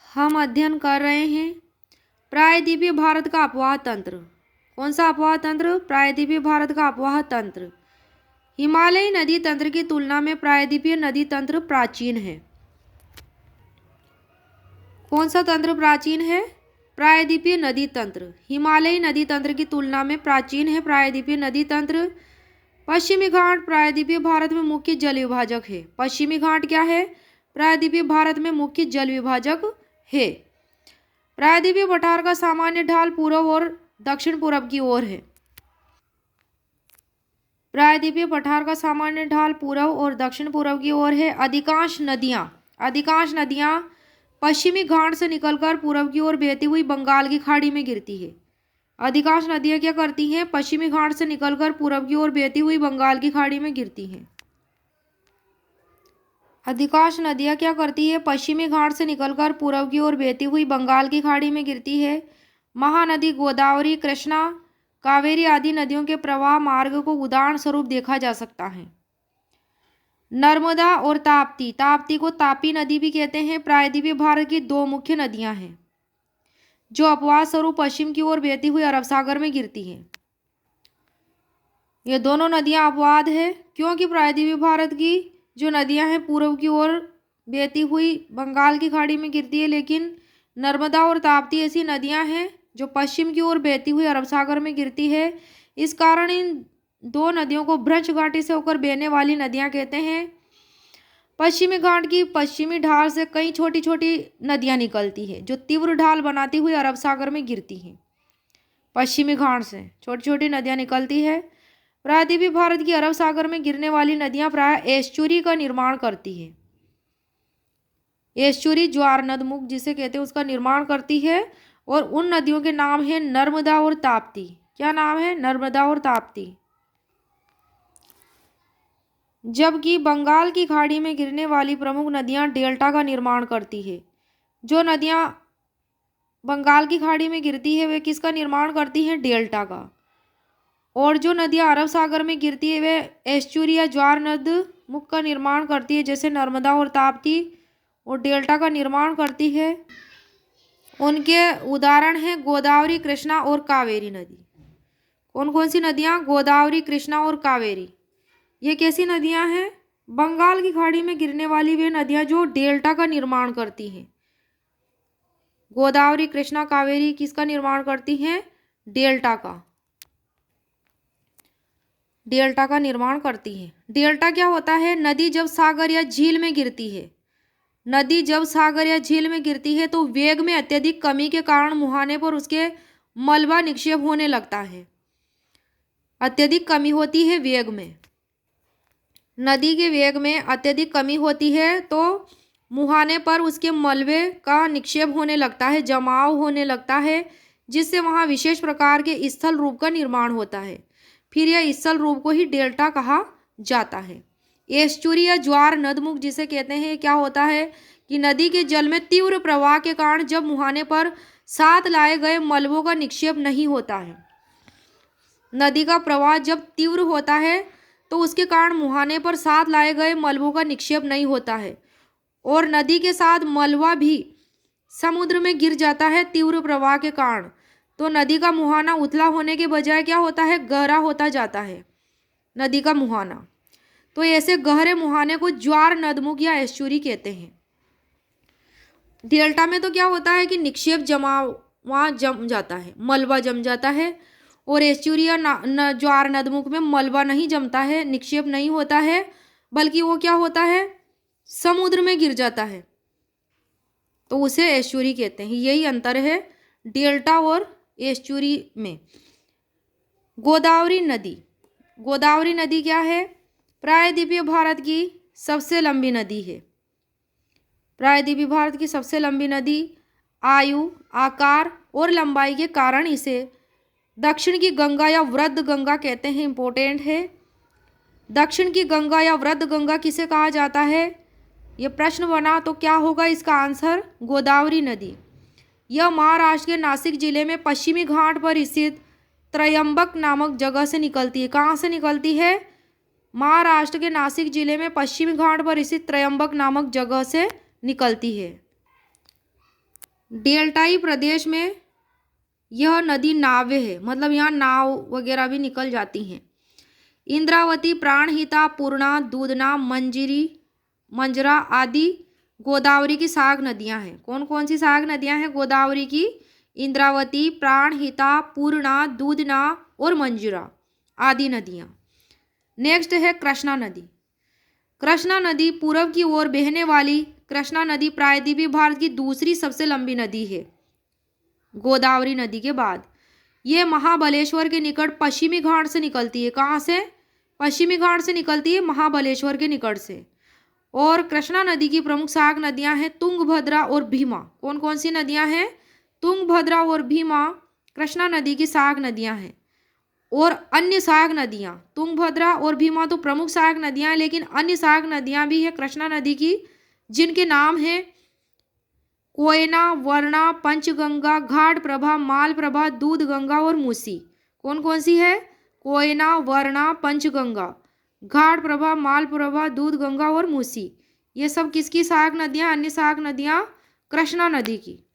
हम अध्ययन कर रहे हैं प्रायद्वीपीय भारत का अपवाह तंत्र। कौन सा अपवाह तंत्र? प्रायद्वीपीय भारत का अपवाह तंत्र। हिमालयी नदी तंत्र की तुलना में प्रायद्वीपीय नदी तंत्र प्राचीन है। कौन सा तंत्र प्राचीन है? प्रायद्वीपीय नदी तंत्र। हिमालयी नदी तंत्र की तुलना में प्राचीन है प्रायद्वीपीय नदी तंत्र। पश्चिमी घाट प्रायद्वीपीय भारत में मुख्य जल विभाजक है। पश्चिमी घाट क्या है? प्रायद्वीपीय भारत में मुख्य जल विभाजक है। प्रायद्वीपीय पठार का सामान्य ढाल पूर्व और दक्षिण पूर्व की ओर है। प्रायद्वीपीय पठार का सामान्य ढाल पूर्व और दक्षिण पूर्व की ओर है। अधिकांश नदियां पश्चिमी घाट से निकलकर पूर्व की ओर बहती हुई बंगाल की खाड़ी में गिरती है। अधिकांश नदियां क्या करती हैं? पश्चिमी घाट से निकलकर पूर्व की ओर बहती हुई बंगाल की खाड़ी में गिरती हैं। अधिकांश नदियां क्या करती है? पश्चिमी घाट से निकलकर पूर्व की ओर बहती हुई बंगाल की खाड़ी में गिरती है। महानदी गोदावरी, कृष्णा, कावेरी आदि नदियों के प्रवाह मार्ग को उदाहरण स्वरूप देखा जा सकता है। नर्मदा और ताप्ती, ताप्ती को तापी नदी भी कहते हैं, प्रायद्वीपीय भारत की दो मुख्य नदियां हैं जो अपवाह स्वरूप पश्चिम की ओर बहती हुई अरब सागर में गिरती हैं। ये दोनों नदियां अपवाद है क्योंकि प्रायद्वीपीय भारत की जो नदियां हैं पूर्व की ओर बहती हुई बंगाल की खाड़ी में गिरती है, लेकिन नर्मदा और ताप्ती ऐसी नदियां हैं जो पश्चिम की ओर बहती हुई अरब सागर में गिरती है। इस कारण इन दो नदियों को भ्रंश घाटी से होकर बहने वाली नदियां कहते हैं। पश्चिमी घाट की पश्चिमी ढाल से कई छोटी छोटी नदियां निकलती है जो तीव्र ढाल बनाती हुई अरब सागर में गिरती हैं। पश्चिमी घाट से छोटी छोटी नदियां निकलती है। प्रायद्वीपीय भारत की अरब सागर में गिरने वाली नदियां प्रायः एस्चुरी का निर्माण करती है। एस्चुरी ज्वार नदमुख जिसे कहते हैं उसका निर्माण करती है और उन नदियों के नाम है नर्मदा और ताप्ती। क्या नाम है? नर्मदा और ताप्ती। जबकि बंगाल की खाड़ी में गिरने वाली प्रमुख नदियां डेल्टा का निर्माण करती है। जो नदियां बंगाल की खाड़ी में गिरती है वे किसका निर्माण करती हैं? डेल्टा का। और जो नदियां अरब सागर में गिरती है वे एस्चुरी या ज्वार नद मुख का निर्माण करती है, जैसे नर्मदा और ताप्ती, और डेल्टा का निर्माण करती है। उनके उदाहरण हैं गोदावरी, कृष्णा और कावेरी नदी। कौन कौन सी नदियां? गोदावरी, कृष्णा और कावेरी। ये कैसी नदियां हैं? बंगाल की खाड़ी में गिरने वाली वे नदियां जो डेल्टा का निर्माण करती हैं। गोदावरी, कृष्णा, कावेरी किसका निर्माण करती हैं? डेल्टा का। डेल्टा का निर्माण करती है। डेल्टा क्या होता है? नदी जब सागर या झील में गिरती है, नदी जब सागर या झील में गिरती है तो वेग में अत्यधिक कमी के कारण मुहाने पर उसके मलबा निक्षेप होने लगता है। अत्यधिक कमी होती है वेग में, नदी के वेग में अत्यधिक कमी होती है तो मुहाने पर उसके मलबे का निक्षेप होने लगता है, जमाव होने लगता है, जिससे वहाँ विशेष प्रकार के स्थल रूप का निर्माण होता है। फिर यह स्थल रूप को ही डेल्टा कहा जाता है। एस्चुरी या ज्वार नदमुख जिसे कहते हैं, क्या होता है कि नदी के जल में तीव्र प्रवाह के कारण जब मुहाने पर साथ लाए गए मलबों का निक्षेप नहीं होता है, नदी का प्रवाह जब तीव्र होता है तो उसके कारण मुहाने पर साथ लाए गए मलबों का निक्षेप नहीं होता है और नदी के साथ मलबा भी समुद्र में गिर जाता है तीव्र प्रवाह के कारण, तो नदी का मुहाना उथला होने के बजाय क्या होता है? गहरा होता जाता है नदी का मुहाना। तो ऐसे गहरे मुहाने को ज्वार नदमुख या एस्चुरी कहते हैं। डेल्टा में तो क्या होता है कि निक्षेप वहाँ जम जाता है, मलबा जम जाता है, और एस्चुरी या ज्वार नदमुख में मलबा नहीं जमता है, निक्षेप नहीं होता है, बल्कि वो क्या होता है? समुद्र में गिर जाता है, तो उसे एस्चुरी कहते हैं। यही अंतर है डेल्टा और एस्चुरी में। गोदावरी नदी, गोदावरी नदी क्या है? प्रायद्वीपीय भारत की सबसे लंबी नदी है। प्रायद्वीपीय भारत की सबसे लंबी नदी आयु, आकार और लंबाई के कारण इसे दक्षिण की गंगा या वृद्ध गंगा कहते हैं। इंपॉर्टेंट है, दक्षिण की गंगा या वृद्ध गंगा किसे कहा जाता है? ये प्रश्न बना तो क्या होगा इसका आंसर? गोदावरी नदी। यह महाराष्ट्र के नासिक जिले में पश्चिमी घाट पर स्थित त्रयंबक नामक जगह से निकलती है। कहाँ से निकलती है? महाराष्ट्र के नासिक जिले में पश्चिमी घाट पर स्थित त्रयंबक नामक जगह से निकलती है। डेल्टाई प्रदेश में यह नदी नाव्य है, मतलब यहाँ नाव वगैरह भी निकल जाती हैं। इंद्रावती, प्राणहिता, पूर्णा, दूधना, मंजिरी, मंजरा आदि गोदावरी की सहायक नदियां हैं। कौन कौन सी सहायक नदियां हैं गोदावरी की? इंद्रावती, प्राणहिता, पूर्णा, दूधना और मंजरा आदि नदियां। नेक्स्ट है कृष्णा नदी। कृष्णा नदी पूर्व की ओर बहने वाली कृष्णा नदी प्रायद्वीपीय भारत की दूसरी सबसे लंबी नदी है गोदावरी नदी के बाद। ये महाबलेश्वर के निकट पश्चिमी घाट से निकलती है। कहाँ से? पश्चिमी घाट से निकलती है, महाबलेश्वर के निकट से। और कृष्णा नदी की प्रमुख सहायक नदियां हैं तुंगभद्रा और भीमा। कौन कौन सी नदियां हैं? तुंगभद्रा और भीमा कृष्णा नदी की सहायक नदियां हैं। और अन्य सहायक नदियां, तुंगभद्रा और भीमा तो प्रमुख सहायक नदियां हैं, लेकिन अन्य सहायक नदियां भी है कृष्णा नदी की, जिनके नाम हैं कोयना, वर्णा, पंचगंगा, घाट प्रभा, माल प्रभा, दूध गंगा और मूसी। कौन कौन सी है? कोयना, वर्णा, पंचगंगा, घाट प्रभा, माल प्रभा, दूध गंगा और मूसी। ये सब किसकी सहायक नदियां? अन्य सहायक नदियां कृष्णा नदी की।